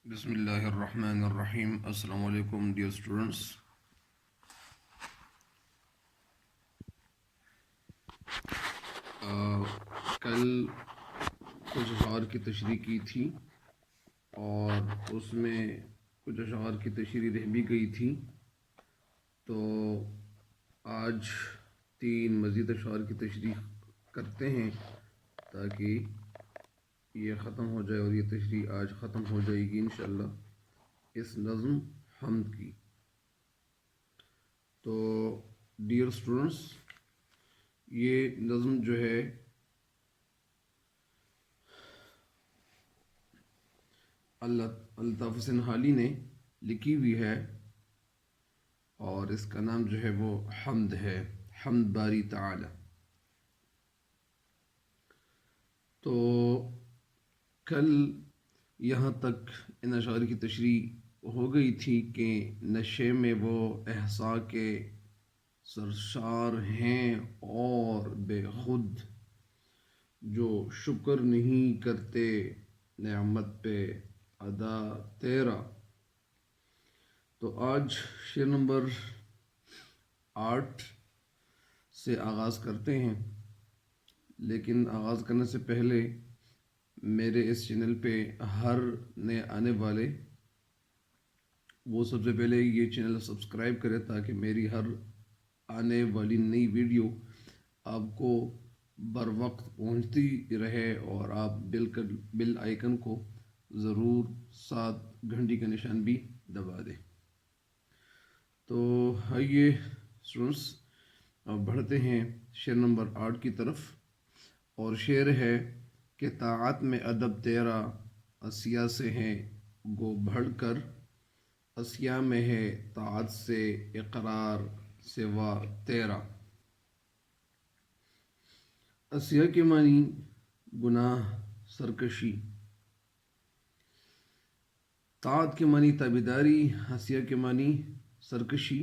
بسم اللہ الرحمن الرحیم۔ السلام علیکم ڈیئر اسٹوڈنٹس۔ کل کچھ اشعار کی تشریح کی تھی اور اس میں کچھ اشعار کی تشریح رہ بھی گئی تھی، تو آج 3 مزید اشعار کی تشریح کرتے ہیں تاکہ یہ ختم ہو جائے، اور یہ تشریح آج ختم ہو جائے گی انشاءاللہ اس نظم حمد کی۔ تو ڈیئر اسٹوڈنٹس، یہ نظم جو ہے الطاف حسین حالی نے لکھی ہوئی ہے، اور اس کا نام جو ہے وہ حمد ہے، حمد باری تعالی۔ تو کل یہاں تک ان اشعار کی تشریح ہو گئی تھی کہ نشے میں وہ احسا کے سرشار ہیں اور بے خود، جو شکر نہیں کرتے نعمت پہ ادا تیرا۔ تو آج شعر نمبر 8 سے آغاز کرتے ہیں، لیکن آغاز کرنے سے پہلے میرے اس چینل پہ ہر نئے آنے والے وہ سب سے پہلے یہ چینل سبسکرائب کرے تاکہ میری ہر آنے والی نئی ویڈیو آپ کو بر وقت پہنچتی رہے، اور آپ بل آئیکن کو ضرور ساتھ گھنٹی کا نشان بھی دبا دیں۔ تو آئیے اسٹوڈنٹس، اب بڑھتے ہیں شعر نمبر 8 کی طرف، اور شعر ہے کہ طاعت میں ادب تیرا اسیا سے ہیں گو بڑھ کر، اسیا میں ہے طاعت سے اقرار سوا تیرا۔ اسیا کے معنی گناہ، سرکشی، طاعت کے معنی تابعداری، اسیا کے معنی سرکشی،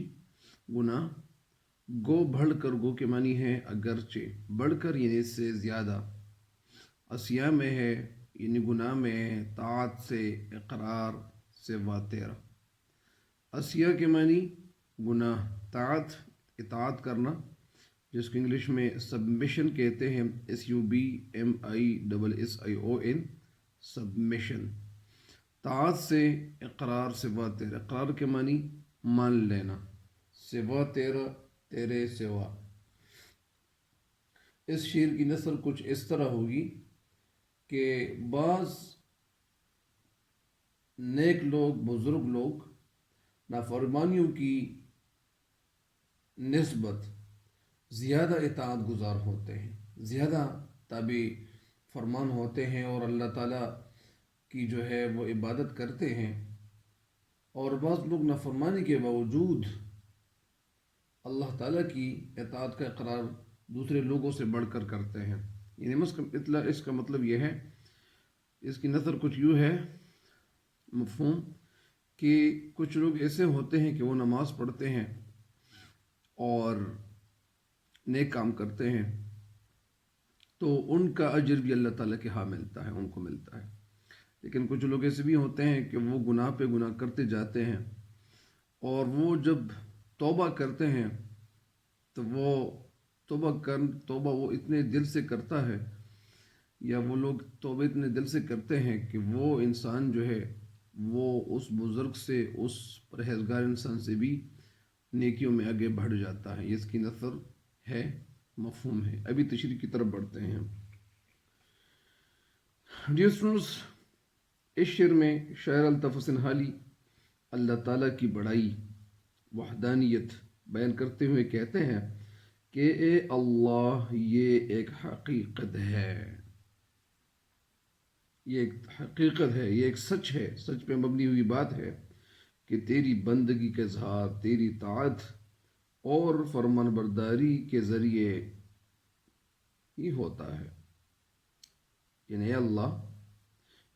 گناہ، گو بڑھ کر، گو کے معنی ہے اگرچہ، بڑھ کر یعنی اس سے زیادہ، اسیا میں ہے یعنی گناہ میں ہے، طاعت سے اقرار سوا تیرا۔ اسیا کے معنی گناہ، طاعت اطاعت کرنا، جس کو انگلش میں سبمیشن کہتے ہیں، SUBMISSION، سبمیشن۔ طاعت سے اقرار سوا تیرا، اقرار کے معنی مان لینا، سوا تیرا تیرے سوا۔ اس شعر کی نثر کچھ اس طرح ہوگی کہ بعض نیک لوگ، بزرگ لوگ نافرمانیوں کی نسبت زیادہ اطاعت گزار ہوتے ہیں، زیادہ تابع فرمان ہوتے ہیں، اور اللہ تعالیٰ کی جو ہے وہ عبادت کرتے ہیں، اور بعض لوگ نافرمانی کے باوجود اللہ تعالیٰ کی اطاعت کا اقرار دوسرے لوگوں سے بڑھ کر کرتے ہیں۔ یعنی اس کا مطلب یہ ہے، اس کی نظر کچھ یوں ہے، مفہوم کہ کچھ لوگ ایسے ہوتے ہیں کہ وہ نماز پڑھتے ہیں اور نیک کام کرتے ہیں، تو ان کا اجر بھی اللہ تعالیٰ کے ہاں ملتا ہے، ان کو ملتا ہے۔ لیکن کچھ لوگ ایسے بھی ہوتے ہیں کہ وہ گناہ پہ گناہ کرتے جاتے ہیں، اور وہ جب توبہ کرتے ہیں تو وہ توبہ وہ اتنے دل سے کرتا ہے، یا وہ لوگ توبہ اتنے دل سے کرتے ہیں کہ وہ انسان جو ہے وہ اس بزرگ سے، اس پرہیزگار انسان سے بھی نیکیوں میں آگے بڑھ جاتا ہے۔ یہ اس کی نثر ہے، مفہوم ہے۔ ابھی تشریح کی طرف بڑھتے ہیں۔ ڈیئر اسٹوڈنٹس، اس شعر میں شاعر الطاف حسین حالی اللہ تعالیٰ کی بڑائی، وحدانیت بیان کرتے ہوئے کہتے ہیں کہ اے اللہ، یہ ایک حقیقت ہے، یہ ایک حقیقت ہے، یہ ایک سچ ہے، سچ پہ مبنی ہوئی بات ہے کہ تیری بندگی کا اظہار تیری طاعت اور فرمان برداری کے ذریعے ہی ہوتا ہے۔ یعنی اے اللہ،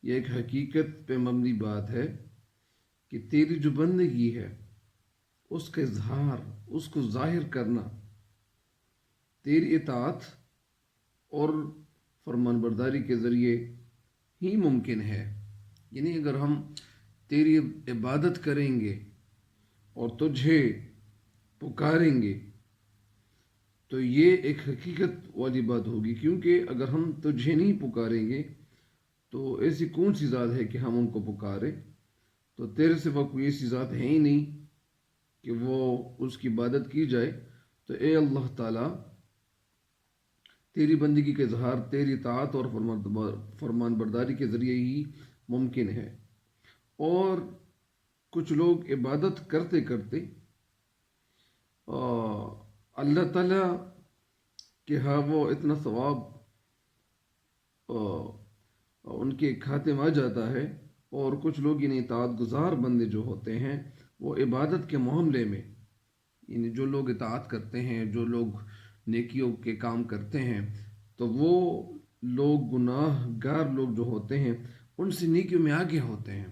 یہ ایک حقیقت پہ مبنی بات ہے کہ تیری جو بندگی ہے، اس کا اظہار، اس کو ظاہر کرنا تیری اطاعت اور فرمان برداری کے ذریعے ہی ممکن ہے۔ یعنی اگر ہم تیری عبادت کریں گے اور تجھے پکاریں گے تو یہ ایک حقیقت والی بات ہوگی، کیونکہ اگر ہم تجھے نہیں پکاریں گے تو ایسی کون سی ذات ہے کہ ہم ان کو پکاریں؟ تو تیرے سوا کوئی ایسی ذات ہے ہی نہیں کہ وہ اس کی عبادت کی جائے۔ تو اے اللہ تعالیٰ، تیری بندگی کا اظہار تیری اطاعت اور فرمان برداری کے ذریعے ہی ممکن ہے۔ اور کچھ لوگ عبادت کرتے کرتے اللہ تعالیٰ کہ ہاں وہ اتنا ثواب ان کے کھاتے میں آ جاتا ہے، اور کچھ لوگ یعنی اطاعت گزار بندے جو ہوتے ہیں وہ عبادت کے معاملے میں، یعنی جو لوگ اطاعت کرتے ہیں، جو لوگ نیکیوں کے کام کرتے ہیں، تو وہ لوگ گناہ گار لوگ جو ہوتے ہیں ان سے نیکیوں میں آگے ہوتے ہیں،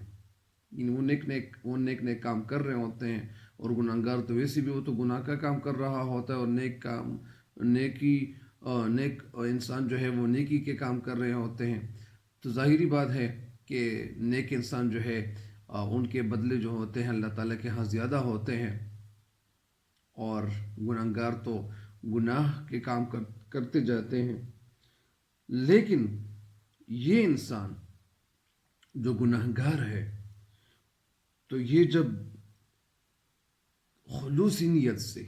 یعنی وہ نیک نیک کام کر رہے ہوتے ہیں، اور گناہ گار تو ویسے بھی وہ تو گناہ کا کام کر رہا ہوتا ہے، اور نیک انسان جو ہے وہ نیکی کے کام کر رہے ہوتے ہیں۔ تو ظاہری بات ہے کہ نیک انسان جو ہے ان کے بدلے جو ہوتے ہیں اللہ تعالیٰ کے ہاں زیادہ ہوتے ہیں، اور گناہ گار تو گناہ کے کام کرتے جاتے ہیں۔ لیکن یہ انسان جو گناہ گار ہے، تو یہ جب خلوصی نیت سے،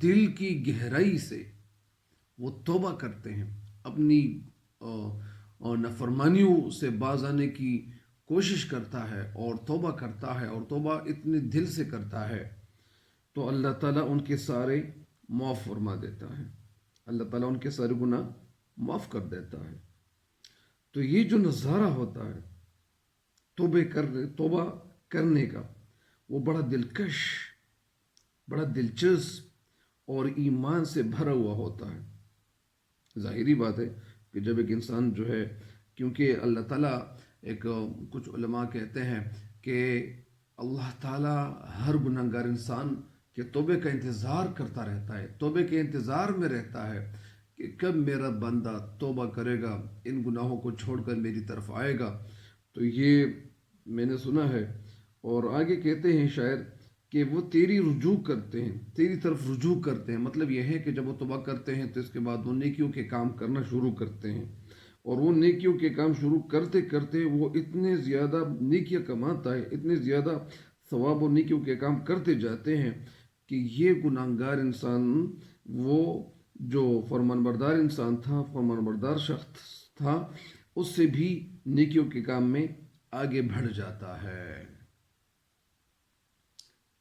دل کی گہرائی سے وہ توبہ کرتے ہیں، اپنی نافرمانیوں سے باز آنے کی کوشش کرتا ہے اور توبہ کرتا ہے، اور توبہ اتنے دل سے کرتا ہے، تو اللہ تعالیٰ ان کے سارے معاف فرما دیتا ہے، اللہ تعالیٰ ان کے سارے گناہ معاف کر دیتا ہے۔ تو یہ جو نظارہ ہوتا ہے توبہ کرنے کا، وہ بڑا دلکش، بڑا دلچسپ اور ایمان سے بھرا ہوا ہوتا ہے۔ ظاہری بات ہے کہ جب ایک انسان جو ہے، کیونکہ اللہ تعالیٰ کچھ علماء کہتے ہیں کہ اللہ تعالیٰ ہر گناہ گار انسان کے توبے کا انتظار کرتا رہتا ہے، توبے کے انتظار میں رہتا ہے کہ کب میرا بندہ توبہ کرے گا، ان گناہوں کو چھوڑ کر میری طرف آئے گا۔ تو یہ میں نے سنا ہے۔ اور آگے کہتے ہیں شاعر کہ وہ تیری رجوع کرتے ہیں، تیری طرف رجوع کرتے ہیں، مطلب یہ ہے کہ جب وہ توبہ کرتے ہیں تو اس کے بعد وہ نیکیوں کے کام کرنا شروع کرتے ہیں، اور وہ نیکیوں کے کام شروع کرتے کرتے وہ اتنے زیادہ نیکیاں کماتا ہے، اتنے زیادہ ثواب و نیکیوں کے کام کرتے جاتے ہیں کہ یہ گناہ گار انسان، وہ جو فرمان بردار انسان تھا، فرمان بردار شخص تھا، اس سے بھی نیکیوں کے کام میں آگے بڑھ جاتا ہے،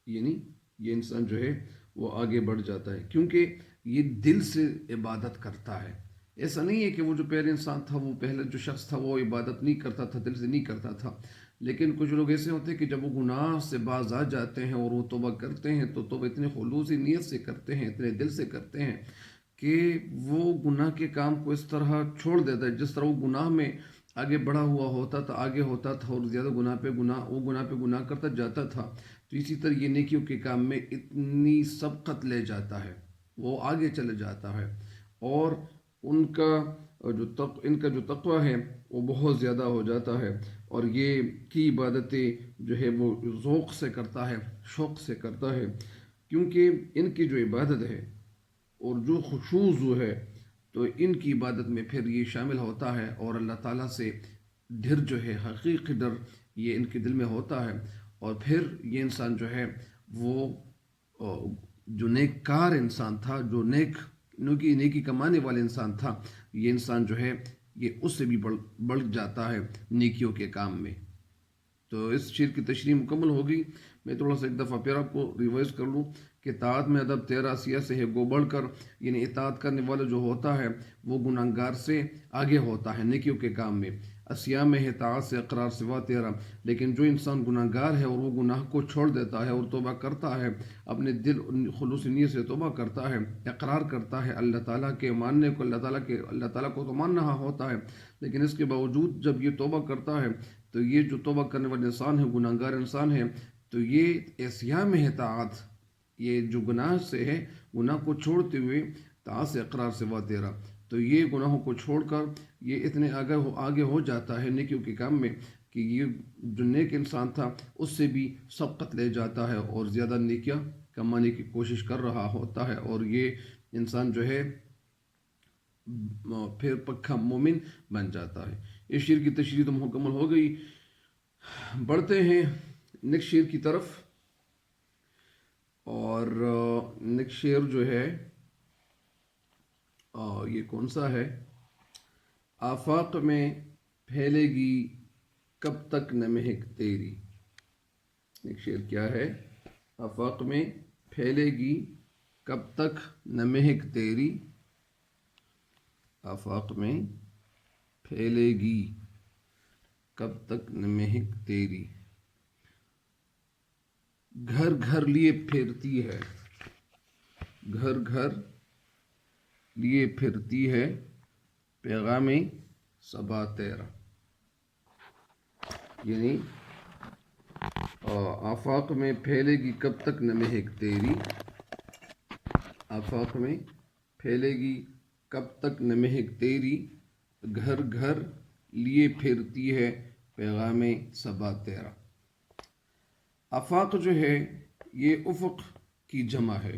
یعنی یہ انسان جو ہے وہ آگے بڑھ جاتا ہے، کیونکہ یہ دل سے عبادت کرتا ہے۔ ایسا نہیں ہے کہ وہ جو پہلے انسان تھا، وہ پہلے جو شخص تھا وہ عبادت نہیں کرتا تھا، دل سے نہیں کرتا تھا، لیکن کچھ لوگ ایسے ہوتے ہیں کہ جب وہ گناہ سے باز آ جاتے ہیں اور وہ توبہ کرتے ہیں تو توبہ اتنے خلوصی نیت سے کرتے ہیں، اتنے دل سے کرتے ہیں کہ وہ گناہ کے کام کو اس طرح چھوڑ دیتا ہے جس طرح وہ گناہ میں آگے بڑھا ہوا ہوتا تھا، آگے ہوتا تھا، اور زیادہ گناہ پہ گناہ کرتا جاتا تھا، تو اسی طرح یہ نیکیوں کے کام میں اتنی سبقت لے جاتا ہے، وہ آگے چلے جاتا ہے، اور ان کا جو تقوی ہے وہ بہت زیادہ ہو جاتا ہے، اور یہ کی عبادتیں جو ہے وہ ذوق سے کرتا ہے، شوق سے کرتا ہے، کیونکہ ان کی جو عبادت ہے اور جو خشوع ہے تو ان کی عبادت میں پھر یہ شامل ہوتا ہے، اور اللہ تعالیٰ سے ڈر جو ہے، حقیقی ڈر یہ ان کے دل میں ہوتا ہے، اور پھر یہ انسان جو ہے وہ جو نیک کار انسان تھا، جو نیکی کمانے والے انسان تھا، یہ انسان جو ہے یہ اس سے بھی بڑھ جاتا ہے نیکیوں کے کام میں۔ تو اس شعر کی تشریح مکمل ہوگی، میں تھوڑا سا ایک دفعہ پھر آپ کو ریوائز کر لوں کہ اطاعت میں ادب تیرا سیاہ سے ہے گو بڑھ کر، یعنی اطاعت کرنے والا جو ہوتا ہے وہ گناہ گار سے آگے ہوتا ہے نیکیوں کے کام میں۔ اسیاء میں ہے اطاعت سے اقرار سوا تیرا، لیکن جو انسان گناہ گار ہے اور وہ گناہ کو چھوڑ دیتا ہے اور توبہ کرتا ہے، اپنے دل خلوص نیت سے توبہ کرتا ہے، اقرار کرتا ہے اللہ تعالیٰ کے ماننے کو، اللہ تعالیٰ کو تو مان رہا ہوتا ہے، لیکن اس کے باوجود جب یہ توبہ کرتا ہے تو یہ جو توبہ کرنے والا انسان ہے، گناہ گار انسان ہے، تو یہ اسیاء میں ہے اطاعت، یہ جو گناہ سے ہے، گناہ کو چھوڑتے ہوئے اطاعت سے اقرار سوا تیرا، تو یہ گناہوں کو چھوڑ کر یہ اتنے آگے ہو جاتا ہے نیکیوں کے کام میں کہ یہ جو نیک انسان تھا اس سے بھی سبقت لے جاتا ہے اور زیادہ نیکیاں کمانے کی کوشش کر رہا ہوتا ہے، اور یہ انسان جو ہے پھر پکا مومن بن جاتا ہے۔ اس شعر کی تشریح تو مکمل ہو گئی، بڑھتے ہیں نیکسٹ شعر کی طرف۔ اور نیکسٹ شعر جو ہے یہ کون سا ہے؟ آفاق میں پھیلے گی کب تک نہ مہک تیری۔ ایک شعر کیا ہے؟ آفاق میں پھیلے گی کب تک نہ مہک تیری، آفاق میں پھیلے گی کب تک نہ مہک تیری، گھر گھر لیے پھرتی ہے، گھر گھر لیے پھرتی ہے پیغام صبا تیرا۔ یعنی آفاق میں پھیلے گی کب تک نہ مہک تیری، آفاق میں پھیلے گی کب تک نہ مہک تیری، گھر گھر لیے پھرتی ہے پیغام صبا تیرا۔ آفاق جو ہے یہ افق کی جمع ہے،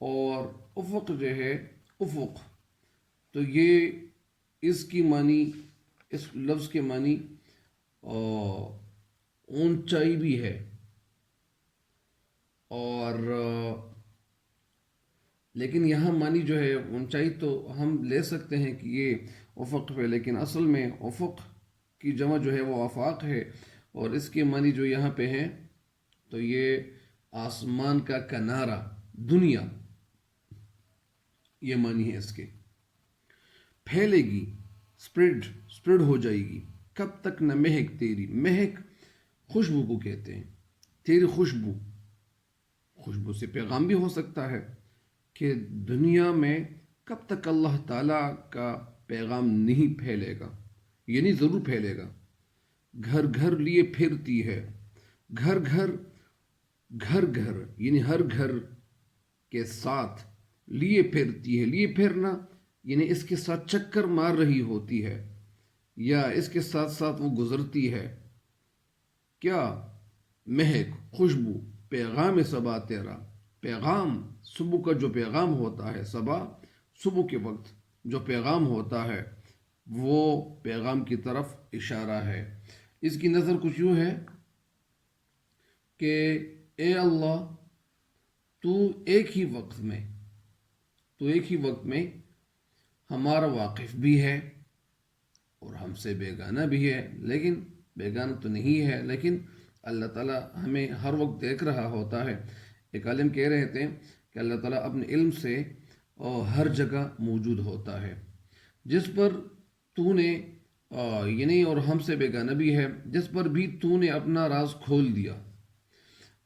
اور افق جو ہے افق تو یہ اس کی معنی، اس لفظ کے معنی اونچائی بھی ہے، اور لیکن یہاں معنی جو ہے اونچائی تو ہم لے سکتے ہیں کہ یہ افق ہے، لیکن اصل میں افق کی جمع جو ہے وہ آفاق ہے، اور اس کے معنی جو یہاں پہ ہے تو یہ آسمان کا کنارہ، دنیا، یہ معنی ہے اس کے۔ پھیلے گی، سپریڈ ہو جائے گی، کب تک نہ مہک تیری، مہک خوشبو کو کہتے ہیں، تیری خوشبو، خوشبو سے پیغام بھی ہو سکتا ہے کہ دنیا میں کب تک اللہ تعالیٰ کا پیغام نہیں پھیلے گا، یعنی ضرور پھیلے گا۔ گھر گھر لیے پھرتی ہے، گھر گھر، گھر گھر یعنی ہر گھر کے ساتھ، لیے پھرتی ہے، لیے پھرنا یعنی اس کے ساتھ چکر مار رہی ہوتی ہے، یا اس کے ساتھ ساتھ وہ گزرتی ہے۔ کیا؟ مہک، خوشبو، پیغام صبا تیرا، پیغام، صبح کا جو پیغام ہوتا ہے، صبا صبح کے وقت جو پیغام ہوتا ہے وہ پیغام کی طرف اشارہ ہے۔ اس کی نظر کچھ یوں ہے کہ اے اللہ، تو ایک ہی وقت میں ہمارا واقف بھی ہے اور ہم سے بیگانہ بھی ہے، لیکن بیگانہ تو نہیں ہے، لیکن اللہ تعالیٰ ہمیں ہر وقت دیکھ رہا ہوتا ہے۔ ایک عالم کہہ رہے تھے کہ اللہ تعالیٰ اپنے علم سے ہر جگہ موجود ہوتا ہے، جس پر تو نے یعنی اور ہم سے بیگانہ بھی ہے، جس پر بھی تو نے اپنا راز کھول دیا،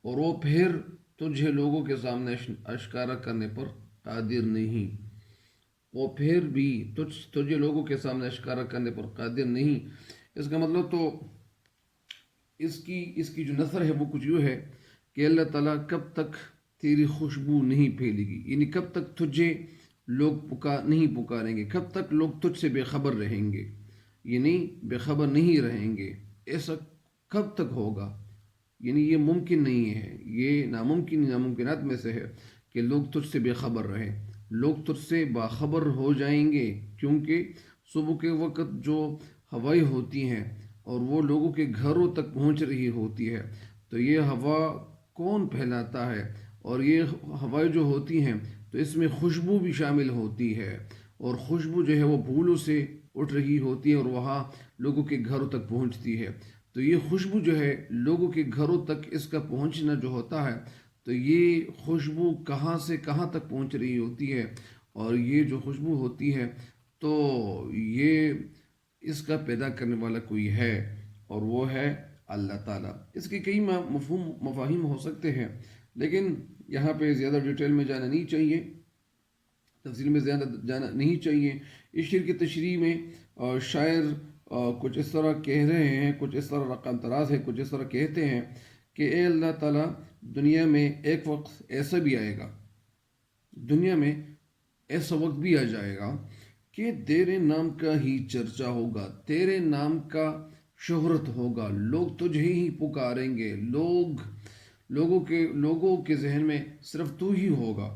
اور وہ پھر تجھے لوگوں کے سامنے اشکارا کرنے پر قادر نہیں، وہ پھر بھی تجھے لوگوں کے سامنے اشکارا کرنے پر قادر نہیں۔ اس کا مطلب تو اس کی جو نثر ہے وہ کچھ یوں ہے کہ اللہ تعالیٰ کب تک تیری خوشبو نہیں پھیلے گی، یعنی کب تک تجھے لوگ نہیں پکاریں گے، کب تک لوگ تجھ سے بے خبر رہیں گے، یعنی بے خبر نہیں رہیں گے، ایسا کب تک ہوگا؟ یعنی یہ ممکن نہیں ہے، یہ ناممکنات میں سے ہے کہ لوگ تجھ سے بے خبر رہیں، لوگ تجھ سے باخبر ہو جائیں گے، کیونکہ صبح کے وقت جو ہوائیں ہوتی ہیں اور وہ لوگوں کے گھروں تک پہنچ رہی ہوتی ہے، تو یہ ہوا کون پھیلاتا ہے؟ اور یہ ہوائیں جو ہوتی ہیں تو اس میں خوشبو بھی شامل ہوتی ہے، اور خوشبو جو ہے وہ پھولوں سے اٹھ رہی ہوتی ہے اور وہاں لوگوں کے گھروں تک پہنچتی ہے۔ تو یہ خوشبو جو ہے لوگوں کے گھروں تک اس کا پہنچنا جو ہوتا ہے، تو یہ خوشبو کہاں سے کہاں تک پہنچ رہی ہوتی ہے، اور یہ جو خوشبو ہوتی ہے تو یہ اس کا پیدا کرنے والا کوئی ہے، اور وہ ہے اللہ تعالیٰ۔ اس کے کئی مفاہیم ہو سکتے ہیں، لیکن یہاں پہ زیادہ ڈیٹیل میں جانا نہیں چاہیے، تفصیل میں زیادہ جانا نہیں چاہیے۔ اس شعر کی تشریح میں شاعر کچھ اس طرح کہہ رہے ہیں، کچھ اس طرح رقم تراز ہے، کچھ اس طرح کہتے ہیں کہ اے اللہ تعالیٰ، دنیا میں ایک وقت ایسا بھی آئے گا، دنیا میں ایسا وقت بھی آ جائے گا کہ تیرے نام کا ہی چرچا ہوگا، تیرے نام کا شہرت ہوگا، لوگ تجھے ہی پکاریں گے، لوگوں کے ذہن میں صرف تو ہی ہوگا،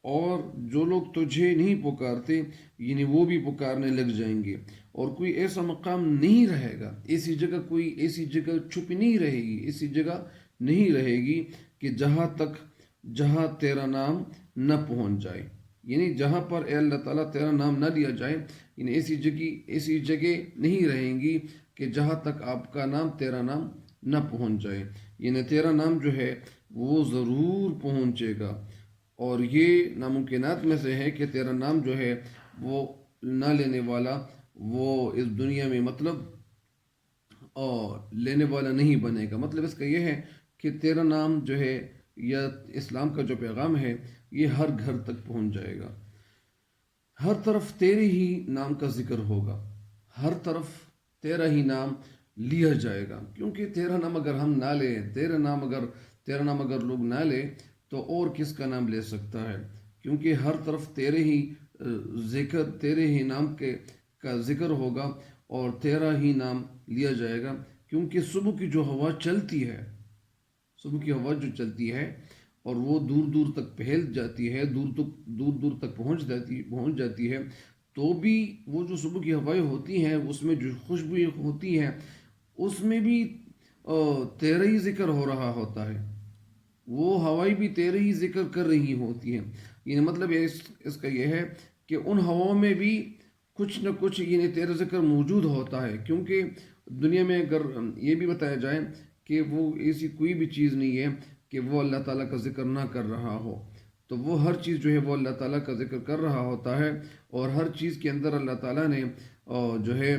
اور جو لوگ تجھے نہیں پکارتے یعنی وہ بھی پکارنے لگ جائیں گے، اور کوئی ایسا مقام نہیں رہے گا، کوئی ایسی جگہ چھپی نہیں رہے گی، ایسی جگہ نہیں رہے گی کہ جہاں تیرا نام نہ پہنچ جائے، یعنی جہاں پر اے اللہ تعالیٰ تیرا نام نہ لیا جائے، یعنی ایسی جگہ نہیں رہیں گی کہ جہاں تک آپ کا نام تیرا نام نہ پہنچ جائے، یعنی تیرا نام جو ہے وہ ضرور پہنچے گا، اور یہ ناممکنات میں سے ہے کہ تیرا نام جو ہے وہ نہ لینے والا وہ اس دنیا میں مطلب لینے والا نہیں بنے گا۔ مطلب اس کا یہ ہے کہ تیرا نام جو ہے یا اسلام کا جو پیغام ہے یہ ہر گھر تک پہنچ جائے گا، ہر طرف تیرے ہی نام کا ذکر ہوگا، ہر طرف تیرا ہی نام لیا جائے گا، کیونکہ تیرا نام اگر ہم نہ لیں، تیرا نام اگر لوگ نہ لیں تو اور کس کا نام لے سکتا ہے، کیونکہ ہر طرف تیرے ہی نام کا ذکر ہوگا اور تیرا ہی نام لیا جائے گا، کیونکہ صبح کی جو ہوا چلتی ہے، صبح کی ہوا جو چلتی ہے اور وہ دور دور تک پھیل جاتی ہے، دور دور تک پہنچ جاتی ہے، تو بھی وہ جو صبح کی ہوائیں ہوتی ہیں اس میں جو خوشبو ہوتی ہے اس میں بھی تیرا ہی ذکر ہو رہا ہوتا ہے، وہ ہوائیں بھی تیرے ہی ذکر کر رہی ہوتی ہیں، یعنی مطلب اس کا یہ ہے کہ ان ہواؤں میں بھی کچھ نہ کچھ یعنی تیرا ذکر موجود ہوتا ہے، کیونکہ دنیا میں اگر یہ بھی بتایا جائے کہ وہ ایسی کوئی بھی چیز نہیں ہے کہ وہ اللہ تعالیٰ کا ذکر نہ کر رہا ہو، تو وہ ہر چیز جو ہے وہ اللہ تعالیٰ کا ذکر کر رہا ہوتا ہے، اور ہر چیز کے اندر اللہ تعالیٰ نے جو ہے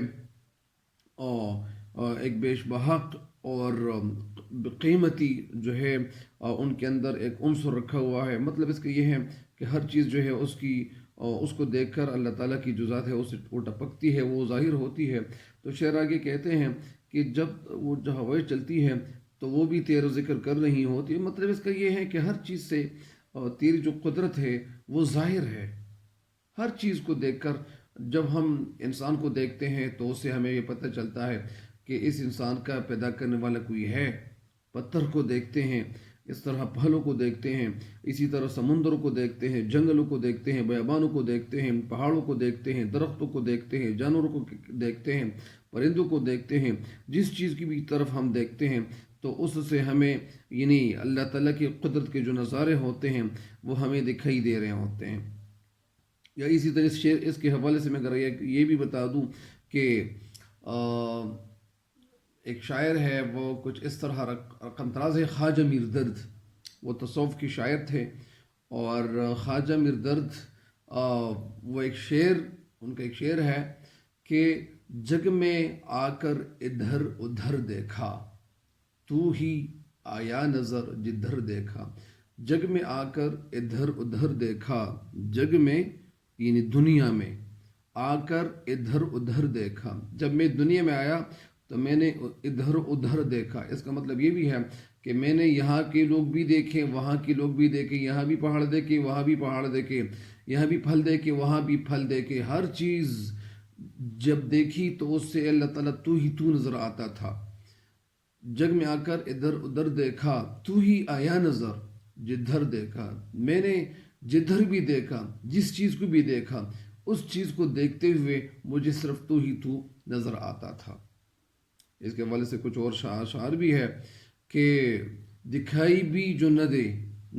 ایک بیش بحق اور قیمتی جو ہے ان کے اندر ایک عنصر رکھا ہوا ہے، مطلب اس کا یہ ہے کہ ہر چیز جو ہے اس کو دیکھ کر اللہ تعالیٰ کی جو ذات ہے اسے وہ ٹپکتی ہے، وہ ظاہر ہوتی ہے۔ تو شعر آگے کہتے ہیں کہ جب وہ جو ہوائیں چلتی ہے تو وہ بھی تیرا ذکر کر رہی ہوتی ہے، مطلب اس کا یہ ہے کہ ہر چیز سے تیری جو قدرت ہے وہ ظاہر ہے، ہر چیز کو دیکھ کر جب ہم انسان کو دیکھتے ہیں تو اس سے ہمیں یہ پتہ چلتا ہے کہ اس انسان کا پیدا کرنے والا کوئی ہے، پتھر کو دیکھتے ہیں، اس طرح پہلوں کو دیکھتے ہیں، اسی طرح سمندروں کو دیکھتے ہیں، جنگلوں کو دیکھتے ہیں، بیابانوں کو دیکھتے ہیں، پہاڑوں کو دیکھتے ہیں، درختوں کو دیکھتے ہیں، جانوروں کو دیکھتے ہیں، پرندوں کو دیکھتے ہیں، جس چیز کی بھی طرف ہم دیکھتے ہیں تو اس سے ہمیں یعنی اللہ تعالیٰ کی قدرت کے جو نظارے ہوتے ہیں وہ ہمیں دکھائی دے رہے ہوتے ہیں۔ یا اسی طرح اس کے حوالے سے میں اگر یہ بھی بتا دوں کہ ایک شاعر ہے وہ کچھ اس طرح رقم طراز ہے، خواجہ میر درد، وہ تصوف کی شاعر تھے، اور خواجہ میر درد وہ ان کا ایک شعر ہے کہ جگ میں آ کر ادھر ادھر دیکھا، تو ہی آیا نظر جدھر دیکھا، جگ میں آ کر ادھر ادھر دیکھا، جگ میں یعنی دنیا میں آ کر ادھر ادھر دیکھا، جب میں دنیا میں آیا تو میں نے ادھر ادھر دیکھا، اس کا مطلب یہ بھی ہے کہ میں نے یہاں کے لوگ بھی دیکھے، وہاں کے لوگ بھی دیکھے، یہاں بھی پہاڑ دیکھے، وہاں بھی پہاڑ دیکھے، یہاں بھی پھل دیکھے، وہاں بھی پھل دیکھے، ہر چیز جب دیکھی تو اس سے اللہ تعالیٰ تو نظر آتا تھا، جگ میں آ کر ادھر ادھر دیکھا، تو ہی آیا نظر جدھر دیکھا، میں نے جدھر بھی دیکھا، جس چیز کو بھی دیکھا، اس چیز کو دیکھتے ہوئے مجھے صرف تو نظر آتا تھا۔ اس کے حوالے سے کچھ اور شعر بھی ہے کہ دکھائی بھی جو نہ دے،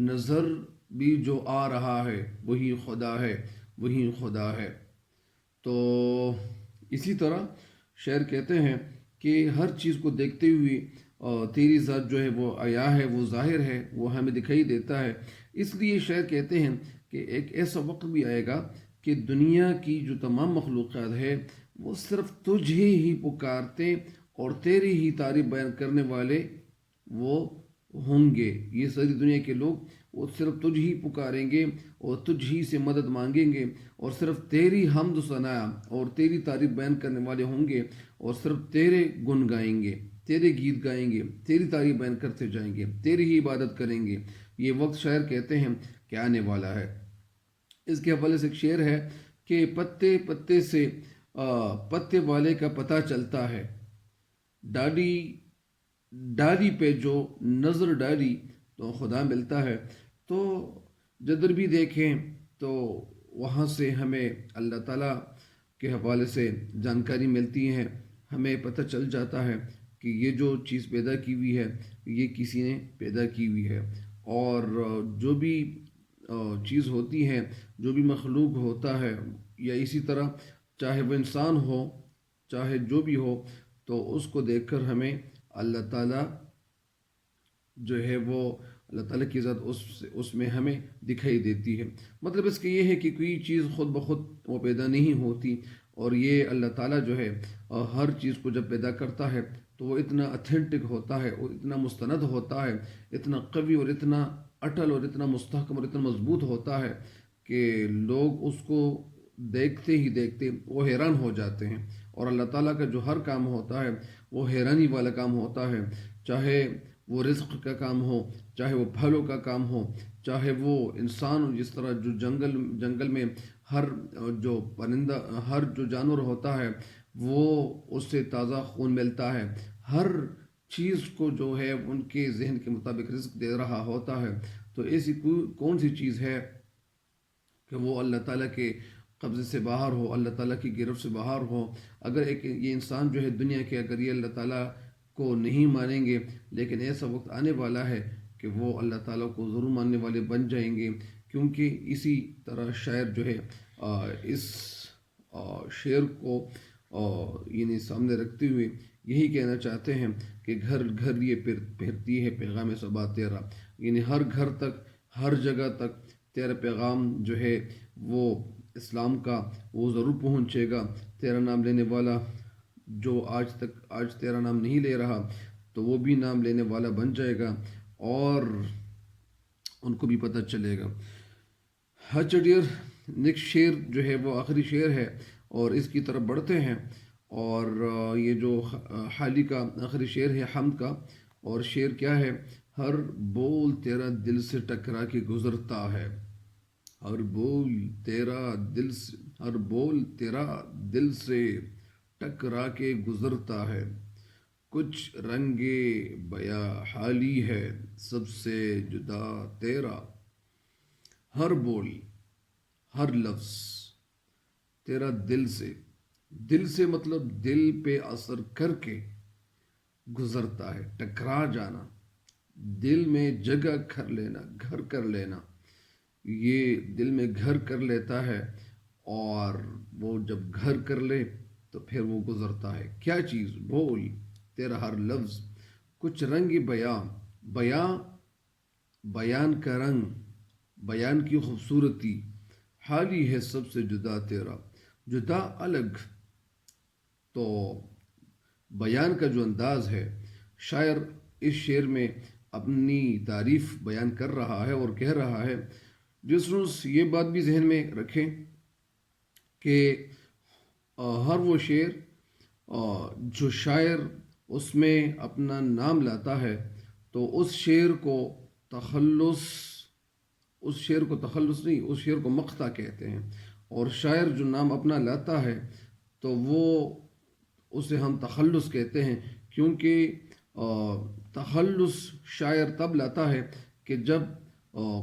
نظر بھی جو آ رہا ہے، وہی خدا ہے، وہی خدا ہے۔ تو اسی طرح شعر کہتے ہیں کہ ہر چیز کو دیکھتے ہوئے تیری ذات جو ہے وہ آیا ہے، وہ ظاہر ہے، وہ ہمیں دکھائی دیتا ہے، اس لیے شعر کہتے ہیں کہ ایک ایسا وقت بھی آئے گا کہ دنیا کی جو تمام مخلوقات ہے وہ صرف تجھے ہی پکارتے اور تیری ہی تعریف بیان کرنے والے وہ ہوں گے، یہ ساری دنیا کے لوگ وہ صرف تجھ ہی پکاریں گے اور تجھ ہی سے مدد مانگیں گے، اور صرف تیری حمد و ثنا اور تیری تعریف بیان کرنے والے ہوں گے، اور صرف تیرے گن گائیں گے، تیرے گیت گائیں گے، تیری تعریف بیان کرتے جائیں گے، تیری ہی عبادت کریں گے۔ یہ وقت شاعر کہتے ہیں کہ آنے والا ہے۔ اس کے حوالے سے ایک شعر ہے کہ پتے پتے سے پتے والے کا پتہ چلتا ہے، ڈالی ڈالی پہ جو نظر ڈالی تو خدا ملتا ہے. تو جدھر بھی دیکھیں تو وہاں سے ہمیں اللہ تعالیٰ کے حوالے سے جانکاری ملتی ہے. ہمیں پتہ چل جاتا ہے کہ یہ جو چیز پیدا کی ہوئی ہے یہ کسی نے پیدا کی ہوئی ہے. اور جو بھی چیز ہوتی ہے، جو بھی مخلوق ہوتا ہے، یا اسی طرح چاہے وہ انسان ہو چاہے جو بھی ہو، تو اس کو دیکھ کر ہمیں اللہ تعالیٰ جو ہے وہ اللہ تعالیٰ کی ذات اس میں ہمیں دکھائی دیتی ہے. مطلب اس کا یہ ہے کہ کوئی چیز خود بخود وہ پیدا نہیں ہوتی، اور یہ اللہ تعالیٰ جو ہے ہر چیز کو جب پیدا کرتا ہے تو وہ اتنا اتھینٹک ہوتا ہے اور اتنا مستند ہوتا ہے، اتنا قوی اور اتنا اٹل اور اتنا مستحکم اور اتنا مضبوط ہوتا ہے کہ لوگ اس کو دیکھتے ہی دیکھتے وہ حیران ہو جاتے ہیں. اور اللہ تعالیٰ کا جو ہر کام ہوتا ہے وہ حیرانی والا کام ہوتا ہے، چاہے وہ رزق کا کام ہو، چاہے وہ پھلوں کا کام ہو، چاہے وہ انسان جس طرح جو جنگل میں ہر جو پرندہ ہر جو جانور ہوتا ہے وہ اس سے تازہ خون ملتا ہے. ہر چیز کو جو ہے ان کے ذہن کے مطابق رزق دے رہا ہوتا ہے. تو ایسی کون سی چیز ہے کہ وہ اللہ تعالیٰ کے قبضے سے باہر ہو، اللہ تعالیٰ کی گرفت سے باہر ہو؟ اگر ایک یہ انسان جو ہے دنیا کے، اگر یہ اللہ تعالیٰ کو نہیں مانیں گے، لیکن ایسا وقت آنے والا ہے کہ وہ اللہ تعالیٰ کو ضرور ماننے والے بن جائیں گے. کیونکہ اسی طرح شاعر جو ہے اس شعر کو یعنی سامنے رکھتے ہوئے یہی کہنا چاہتے ہیں کہ گھر گھر یہ پھرتی ہے پیغام صبا تیرا. یعنی ہر گھر تک، ہر جگہ تک تیرا پیغام جو ہے وہ اسلام کا وہ ضرور پہنچے گا. تیرا نام لینے والا جو آج تیرا نام نہیں لے رہا تو وہ بھی نام لینے والا بن جائے گا، اور ان کو بھی پتہ چلے گا. اچھا ڈیئر، نیکسٹ شعر جو ہے وہ آخری شعر ہے اور اس کی طرف بڑھتے ہیں. اور یہ جو حالی کا آخری شعر ہے حمد کا، اور شعر کیا ہے؟ ہر بول تیرا دل سے ٹکرا کے گزرتا ہے، ہر بول تیرا دل سے ٹکرا کے گزرتا ہے. کچھ رنگ بیا حالی ہے سب سے جدا تیرا، ہر بول ہر لفظ تیرا دل سے مطلب دل پہ اثر کر کے گزرتا ہے. ٹکرا جانا، دل میں جگہ گھر کر لینا، یہ دل میں گھر کر لیتا ہے. اور وہ جب گھر کر لے تو پھر وہ گزرتا ہے. کیا چیز؟ بول تیرا ہر لفظ. کچھ رنگ بیان کا رنگ، بیان کی خوبصورتی، حالی ہے سب سے جدا تیرا. جدا الگ. تو بیان کا جو انداز ہے، شاعر اس شعر میں اپنی تعریف بیان کر رہا ہے اور کہہ رہا ہے. جس روز یہ بات بھی ذہن میں رکھیں کہ ہر وہ شعر جو شاعر اس میں اپنا نام لاتا ہے تو اس شعر کو تخلص نہیں، اس شعر کو مقطع کہتے ہیں. اور شاعر جو نام اپنا لاتا ہے تو وہ اسے ہم تخلص کہتے ہیں. کیونکہ تخلص شاعر تب لاتا ہے کہ جب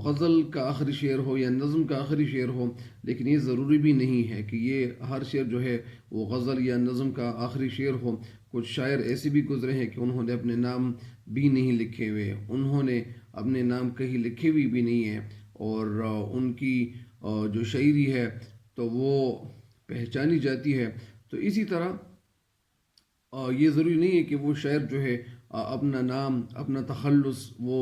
غزل کا آخری شعر ہو یا نظم کا آخری شعر ہو. لیکن یہ ضروری بھی نہیں ہے کہ یہ ہر شعر جو ہے وہ غزل یا نظم کا آخری شعر ہو. کچھ شاعر ایسے بھی گزرے ہیں کہ انہوں نے اپنے نام بھی نہیں لکھے ہوئے، انہوں نے اپنے نام کہیں لکھے ہوئے بھی نہیں ہیں، اور ان کی جو شاعری ہے تو وہ پہچانی جاتی ہے. تو اسی طرح یہ ضروری نہیں ہے کہ وہ شاعر جو ہے اپنا نام، اپنا تخلص وہ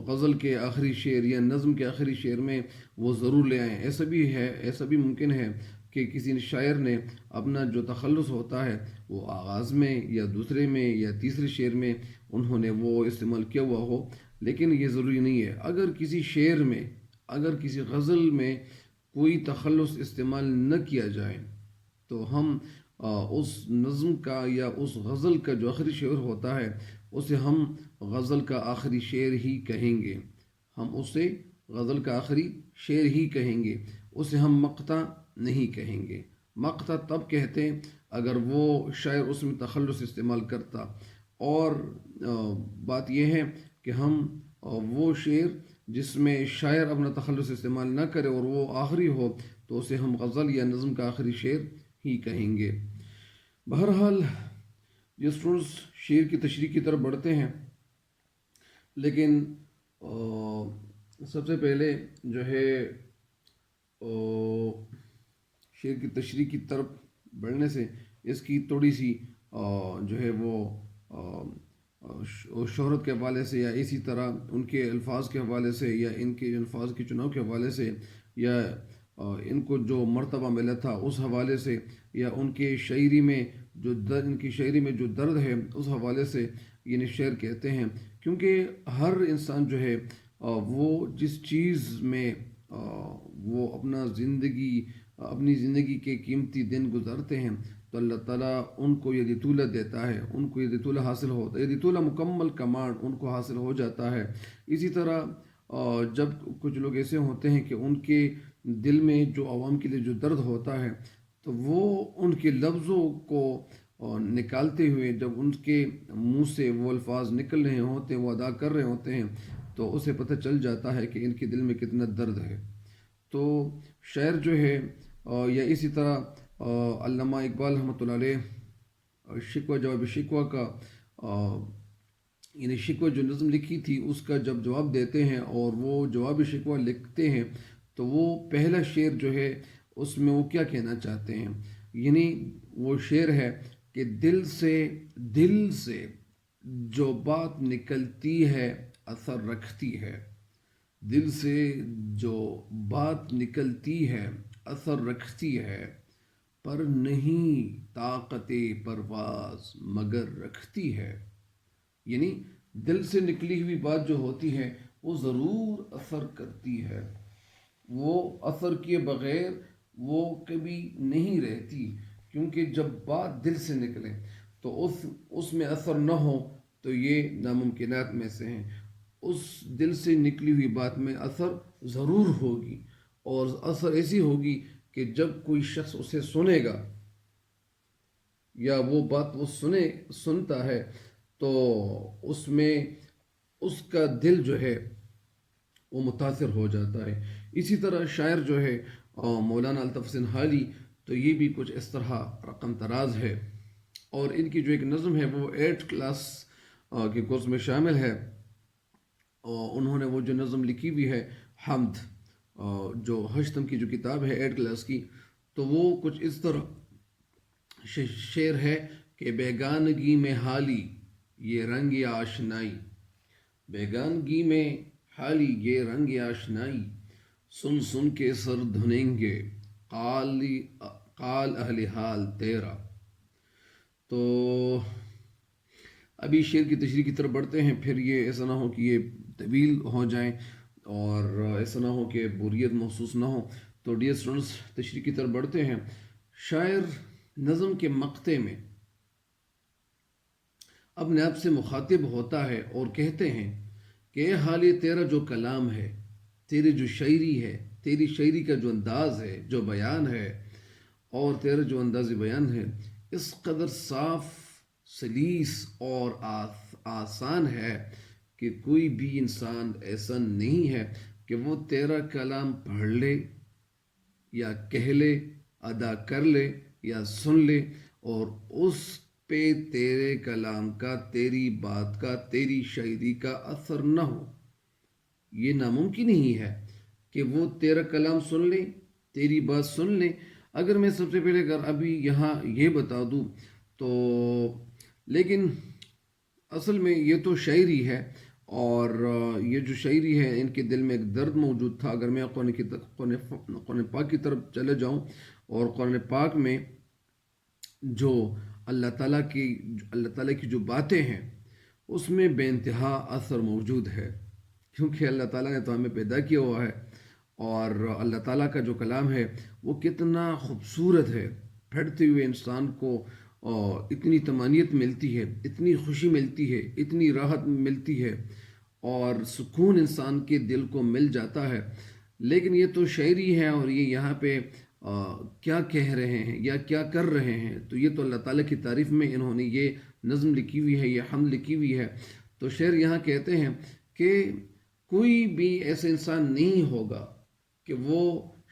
غزل کے آخری شعر یا نظم کے آخری شعر میں وہ ضرور لے آئیں. ایسا بھی ممکن ہے کہ کسی شاعر نے اپنا جو تخلص ہوتا ہے وہ آغاز میں یا دوسرے میں یا تیسرے شعر میں انہوں نے وہ استعمال کیا ہوا ہو. لیکن یہ ضروری نہیں ہے. اگر کسی شعر میں، اگر کسی غزل میں کوئی تخلص استعمال نہ کیا جائے تو ہم اس نظم کا یا اس غزل کا جو آخری شعر ہوتا ہے اسے ہم غزل کا آخری شعر ہی کہیں گے. ہم اسے غزل کا آخری شعر ہی کہیں گے، اسے ہم مقطع نہیں کہیں گے. مقطع تب کہتے ہیں اگر وہ شاعر اس میں تخلص استعمال کرتا، اور بات یہ ہے کہ ہم وہ شعر جس میں شاعر اپنا تخلص استعمال نہ کرے اور وہ آخری ہو تو اسے ہم غزل یا نظم کا آخری شعر ہی کہیں گے۔ بہرحال یہ اسٹوڈنٹس شعر کی تشریح کی طرف بڑھتے ہیں، لیکن سب سے پہلے جو ہے شعر کی تشریح کی طرف بڑھنے سے اس کی تھوڑی سی جو ہے وہ شہرت کے حوالے سے، یا اسی طرح ان کے الفاظ کے حوالے سے، یا ان کے الفاظ کے چناؤ کے حوالے سے، یا ان کو جو مرتبہ ملا تھا اس حوالے سے، یا ان کے شاعری میں جو ان کی شاعری میں جو درد ہے اس حوالے سے یہ شعر کہتے ہیں۔ کیونکہ ہر انسان جو ہے وہ جس چیز میں وہ اپنی زندگی کے قیمتی دن گزارتے ہیں تو اللہ تعالیٰ ان کو یہ طولہ دیتا ہے، ان کو یہ طولہ حاصل ہوتا ہے، یہ طولہ مکمل کمال ان کو حاصل ہو جاتا ہے۔ اسی طرح جب کچھ لوگ ایسے ہوتے ہیں کہ ان کے دل میں جو عوام کے لیے جو درد ہوتا ہے تو وہ ان کے لفظوں کو نکالتے ہوئے جب ان کے منہ سے وہ الفاظ نکل رہے ہوتے ہیں، وہ ادا کر رہے ہوتے ہیں، تو اسے پتہ چل جاتا ہے کہ ان کے دل میں کتنا درد ہے۔ تو شعر جو ہے یا اسی طرح علامہ اقبال رحمۃ اللہ علیہ شکوہ جواب شکوہ کا یعنی شکوہ جو نظم لکھی تھی اس کا جب جواب دیتے ہیں اور وہ جواب شکوہ لکھتے ہیں تو وہ پہلا شعر جو ہے اس میں وہ کیا کہنا چاہتے ہیں، یعنی وہ شعر ہے کہ دل سے جو بات نکلتی ہے اثر رکھتی ہے، دل سے جو بات نکلتی ہے اثر رکھتی ہے، پر نہیں طاقت پرواز مگر رکھتی ہے۔ یعنی دل سے نکلی ہوئی بات جو ہوتی ہے وہ ضرور اثر کرتی ہے، وہ اثر کیے بغیر وہ کبھی نہیں رہتی، کیونکہ جب بات دل سے نکلے تو اس میں اثر نہ ہو تو یہ ناممکنات میں سے ہیں۔ اس دل سے نکلی ہوئی بات میں اثر ضرور ہوگی، اور اثر ایسی ہوگی کہ جب کوئی شخص اسے سنے گا یا وہ بات وہ سنتا ہے تو اس میں اس کا دل جو ہے وہ متاثر ہو جاتا ہے۔ اسی طرح شاعر جو ہے مولانا الطف سنہالی، تو یہ بھی کچھ اس طرح رقم تراز ہے، اور ان کی جو ایک نظم ہے وہ 8 کلاس کے کورس میں شامل ہے، اور انہوں نے وہ جو نظم لکھی بھی ہے حمد، جو ہشتم کی جو کتاب ہے 8 کلاس کی، تو وہ کچھ اس طرح شعر ہے کہ بیگانگی میں حالی یہ رنگ آشنائی، بیگانگی میں حالی یہ رنگ آشنائی، سن سن کے سر دھنیں گے قال اہل حال تیرا۔ تو ابھی شعر کی تشریح کی طرف بڑھتے ہیں، پھر یہ ایسا نہ ہو کہ یہ طویل ہو جائیں اور ایسا نہ ہو کہ بوریت محسوس نہ ہو۔ تو ڈیئر اسٹوڈنٹس تشریح کی طرف بڑھتے ہیں۔ شاعر نظم کے مقطع میں اپنے آپ سے مخاطب ہوتا ہے اور کہتے ہیں کہ اے حالی تیرا جو کلام ہے، تیری جو شاعری ہے، تیری شاعری کا جو انداز ہے، جو بیان ہے، اور تیرا جو انداز بیان ہے اس قدر صاف، سلیس اور آسان ہے کہ کوئی بھی انسان ایسا نہیں ہے کہ وہ تیرا کلام پڑھ لے یا کہہ لے، ادا کر لے یا سن لے اور اس پہ تیرے کلام کا، تیری بات کا، تیری شاعری کا اثر نہ ہو۔ یہ ناممکن ہی ہے کہ وہ تیرا کلام سن لے، تیری بات سن لے۔ اگر میں سب سے پہلے ابھی یہاں یہ بتا دوں تو لیکن اصل میں یہ تو شاعری ہے، اور یہ جو شاعری ہے ان کے دل میں ایک درد موجود تھا۔ اگر میں قرآن پاک کی طرف چلے جاؤں، اور قرآن پاک میں جو اللہ تعالیٰ کی جو باتیں ہیں اس میں بے انتہا اثر موجود ہے، کیونکہ اللہ تعالیٰ نے تو ہمیں پیدا کیا ہوا ہے، اور اللہ تعالیٰ کا جو کلام ہے وہ کتنا خوبصورت ہے۔ پڑھتے ہوئے انسان کو اتنی طمانینت ملتی ہے، اتنی خوشی ملتی ہے، اتنی راحت ملتی ہے، اور سکون انسان کے دل کو مل جاتا ہے۔ لیکن یہ تو شاعری ہے، اور یہ یہاں پہ کیا کہہ رہے ہیں یا کیا کر رہے ہیں، تو یہ تو اللہ تعالیٰ کی تعریف میں انہوں نے یہ نظم لکھی ہوئی ہے، یہ حمد لکھی ہوئی ہے۔ تو شعر یہاں کہتے ہیں کہ کوئی بھی ایسا انسان نہیں ہوگا کہ وہ،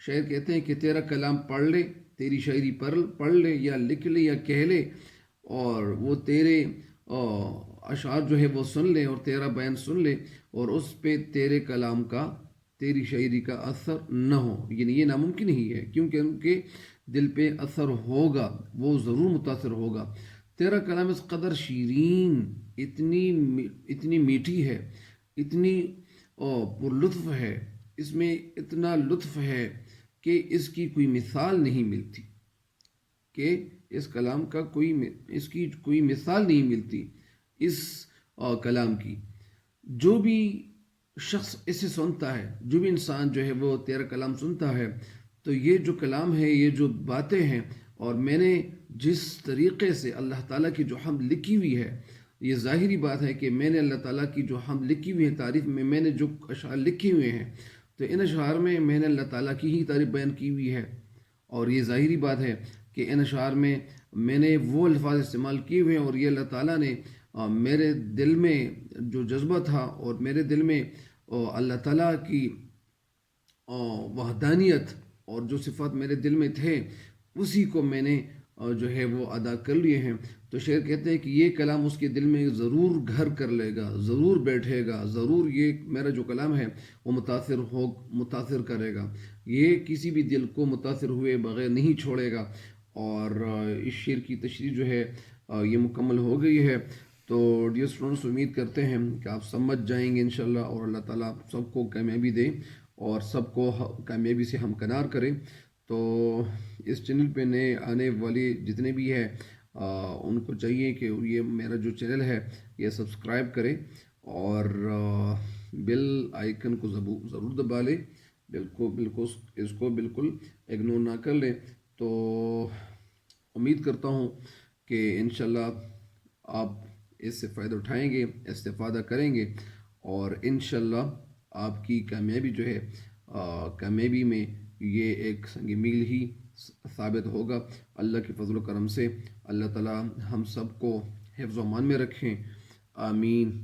شاعر کہتے ہیں کہ تیرا کلام پڑھ لے، تیری شاعری پڑھ لے یا لکھ لے یا کہہ لے، اور وہ تیرے اشعار جو ہے وہ سن لے اور تیرا بیان سن لے، اور اس پہ تیرے کلام کا، تیری شاعری کا اثر نہ ہو، یعنی یہ ناممکن ہی ہے، کیونکہ ان کے دل پہ اثر ہوگا، وہ ضرور متاثر ہوگا۔ تیرا کلام اس قدر شیرین، اتنی میٹھی ہے، اتنی پر لطف ہے، اس میں اتنا لطف ہے کہ اس کی کوئی مثال نہیں ملتی، کہ اس کلام کا اس کی کوئی مثال نہیں ملتی اس کلام کی۔ جو بھی شخص اسے سنتا ہے، جو بھی انسان جو ہے وہ تیرا کلام سنتا ہے، تو یہ جو کلام ہے، یہ جو باتیں ہیں، اور میں نے جس طریقے سے اللہ تعالیٰ کی جو حمد لکھی ہوئی ہے، یہ ظاہری بات ہے کہ میں نے اللہ تعالیٰ کی جو حمد لکھی ہوئی ہے، تعریف میں نے جو اشعار لکھے ہوئے ہیں، تو ان اشعار میں نے اللہ تعالیٰ کی ہی تعریف بیان کی ہوئی ہے، اور یہ ظاہری بات ہے کہ ان اشعار میں نے وہ الفاظ استعمال کیے ہوئے ہیں، اور یہ اللہ تعالیٰ نے میرے دل میں جو جذبہ تھا، اور میرے دل میں اللہ تعالیٰ کی وحدانیت اور جو صفات میرے دل میں تھے، اسی کو میں نے جو ہے وہ ادا کر لیے ہیں۔ تو شعر کہتے ہیں کہ یہ کلام اس کے دل میں ضرور گھر کر لے گا، ضرور بیٹھے گا، ضرور یہ میرا جو کلام ہے وہ متاثر کرے گا، یہ کسی بھی دل کو متاثر ہوئے بغیر نہیں چھوڑے گا۔ اور اس شعر کی تشریح جو ہے یہ مکمل ہو گئی ہے۔ تو ڈیئر اسٹوڈنٹس، امید کرتے ہیں کہ آپ سمجھ جائیں گے انشاءاللہ، اور اللہ تعالیٰ سب کو کامیابی دے اور سب کو کامیابی سے ہمکنار کرے۔ تو اس چینل پہ نئے آنے والے جتنے بھی ہیں ان کو چاہیے کہ یہ میرا جو چینل ہے یہ سبسکرائب کرے، اور بیل آئیکن کو ضرور دبا لے، بالکل اس کو بالکل اگنور نہ کر لیں۔ تو امید کرتا ہوں کہ انشاءاللہ آپ اس سے فائدہ اٹھائیں گے، استفادہ کریں گے، اور انشاءاللہ آپ کی کامیابی جو ہے، کامیابی میں یہ ایک سنگ میل ہی ثابت ہوگا۔ اللہ کے فضل و کرم سے اللہ تعالی ہم سب کو حفظ و امان میں رکھیں، آمین۔